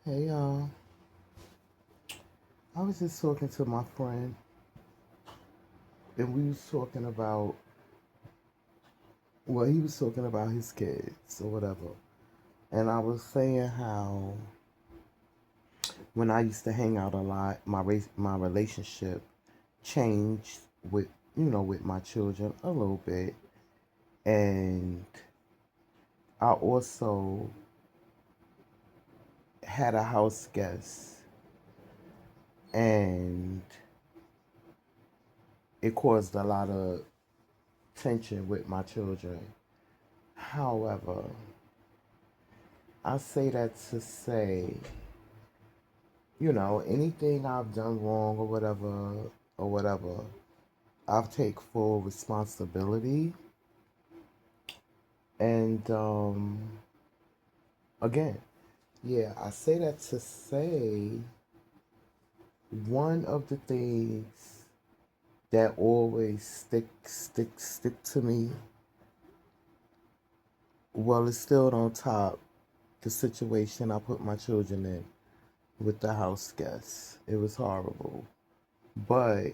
Hey, I was just talking to my friend, and we was talking about, well, he was talking about his kids or whatever, and I was saying how when I used to hang out a lot, my relationship changed with with my children a little bit, and I also had a house guest, and it caused a lot of tension with my children. However, I say that to say, anything I've done wrong or whatever, I've take full responsibility. And again, yeah, I say that to say one of the things that always stick to me, well, it's still on top the situation I put my children in with the house guests. It was horrible. But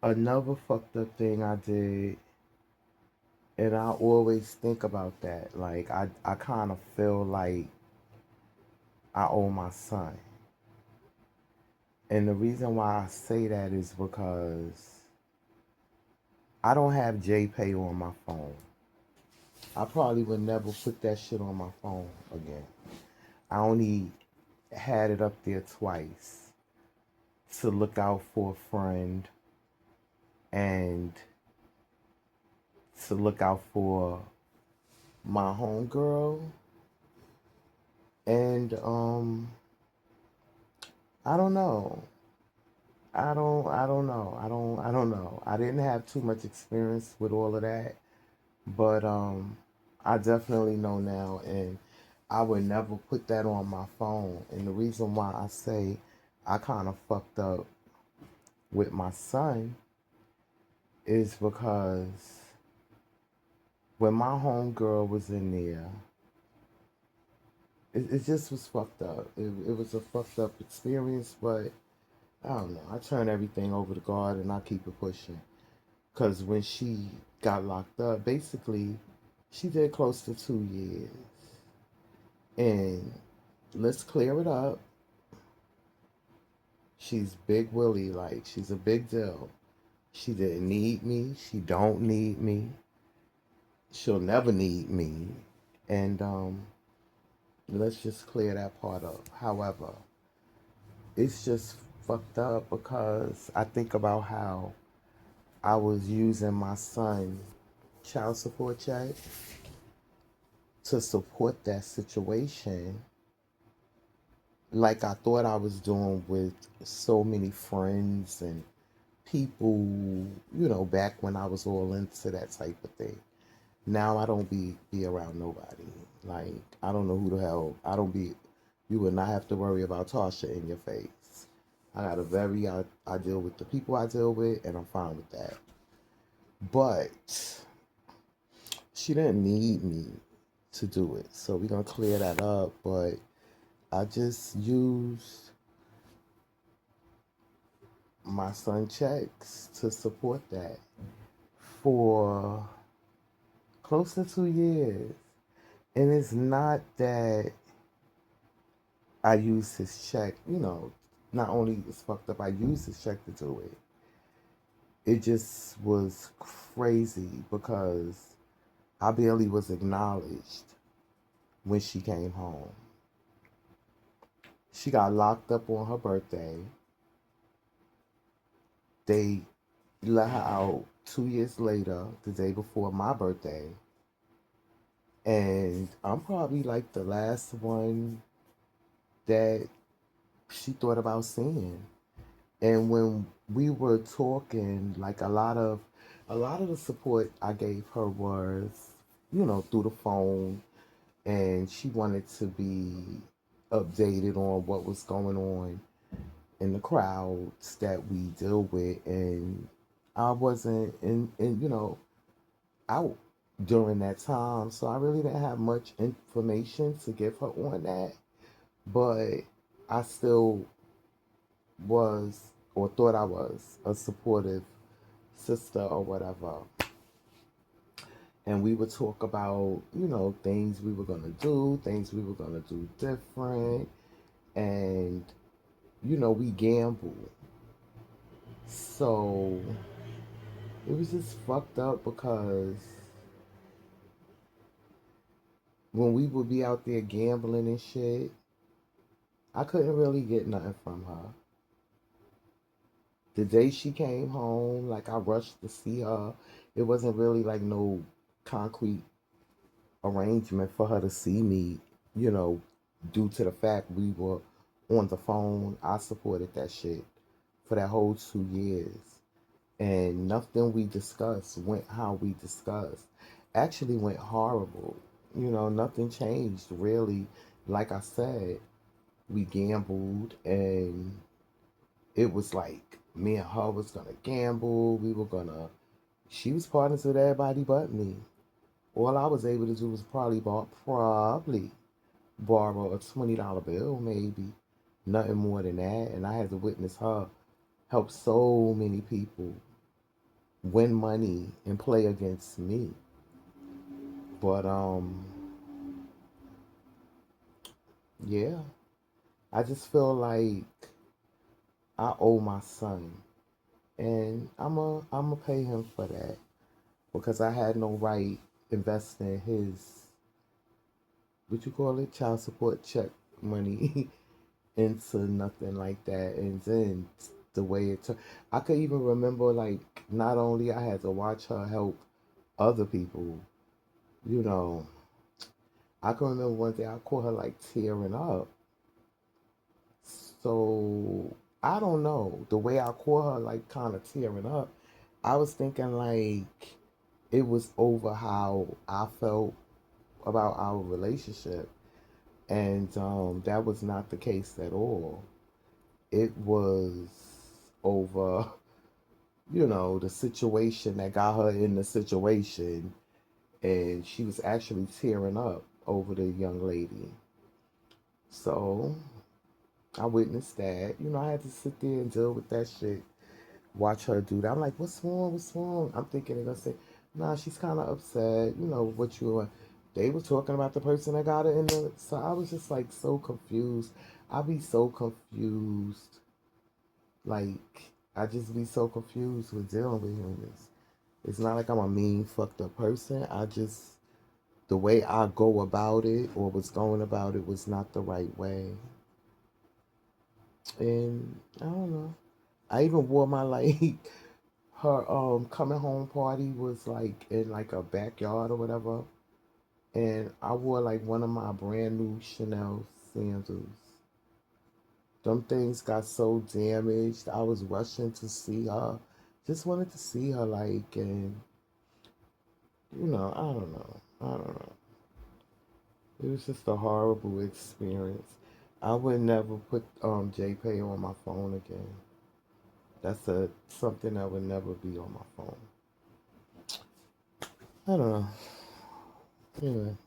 another fucked up thing I did, and I always think about that. Like I kind of feel like I owe my son. And the reason why I say that is because I don't have JPay on my phone. I probably would never put that shit on my phone again. I only had it up there twice to look out for a friend and to look out for my homegirl. And I don't know. I don't know. I don't know. I didn't have too much experience with all of that, but I definitely know now, and I would never put that on my phone. And the reason why I say I kind of fucked up with my son is because when my homegirl was in there, it just was fucked up. It was a fucked up experience, but I don't know. I turn everything over to God and I keep it pushing. Because when she got locked up, basically, she did close to 2 years. And let's clear it up. She's Big Willie, like she's a big deal. She didn't need me. She don't need me. She'll never need me. And let's just clear that part up. However, it's just fucked up because I think about how I was using my son child support check to support that situation like I thought I was doing with so many friends and people, back when I was all into that type of thing. Now I don't be around nobody. Like I don't know who the hell I don't be. You would not have to worry about Tasha in your face. I got a I deal with the people I deal with, and I'm fine with that. But she didn't need me to do it, so we're gonna clear that up. But I just used my son checks to support that for close to 2 years. And it's not that I used his check, not only it's fucked up, I used his check to do it. It just was crazy because I barely was acknowledged when she came home. She got locked up on her birthday. They let her out 2 years later, the day before my birthday. And I'm probably like the last one that she thought about seeing. And when we were talking, like a lot of the support I gave her was, through the phone, and she wanted to be updated on what was going on in the crowds that we deal with, and I wasn't in out. during that time. So I really didn't have much information to give her on that. But I still was, or thought I was, a supportive sister or whatever. And we would talk about, things we were going to do, things we were going to do different. And, we gambled. So it was just fucked up because when we would be out there gambling and shit, I couldn't really get nothing from her. The day she came home, like I rushed to see her. It wasn't really like no concrete arrangement for her to see me, you know, due to the fact we were on the phone. I supported that shit for that whole 2 years. And nothing we discussed went how we discussed. Actually went horrible. Nothing changed really. Like I said, we gambled and it was like me and her was gonna gamble. We were gonna she was partners with everybody but me. All I was able to do was probably borrow a $20 bill, maybe. Nothing more than that. And I had to witness her help so many people win money and play against me. But yeah. I just feel like I owe my son. And I'm a pay him for that. Because I had no right investing his, what you call it, child support check money into nothing like that. And then the way it took, I could even remember, like, not only I had to watch her help other people, you know, I can remember one day I caught her like tearing up. So I don't know. The way I caught her like kind of tearing up, I was thinking like it was over how I felt about our relationship. And that was not the case at all. It was over, the situation that got her in the situation. And she was actually tearing up over the young lady. So I witnessed that. I had to sit there and deal with that shit, watch her do that. I'm like, what's wrong? What's wrong? I'm thinking they're going to say, nah, she's kind of upset. What you want. They were talking about the person that got her in the. So I was just like so confused. I be so confused. Like, I just be so confused with dealing with humans. It's not like I'm a mean, fucked up person. I just, the way I go about it or was going about it was not the right way. And I don't know. I even wore my like her coming home party was like in like a backyard or whatever. And I wore like one of my brand new Chanel sandals. Them things got so damaged. I was rushing to see her. Just wanted to see her like and I don't know. I don't know. It was just a horrible experience. I would never put JPay on my phone again. That's a something that would never be on my phone. I don't know. Anyway.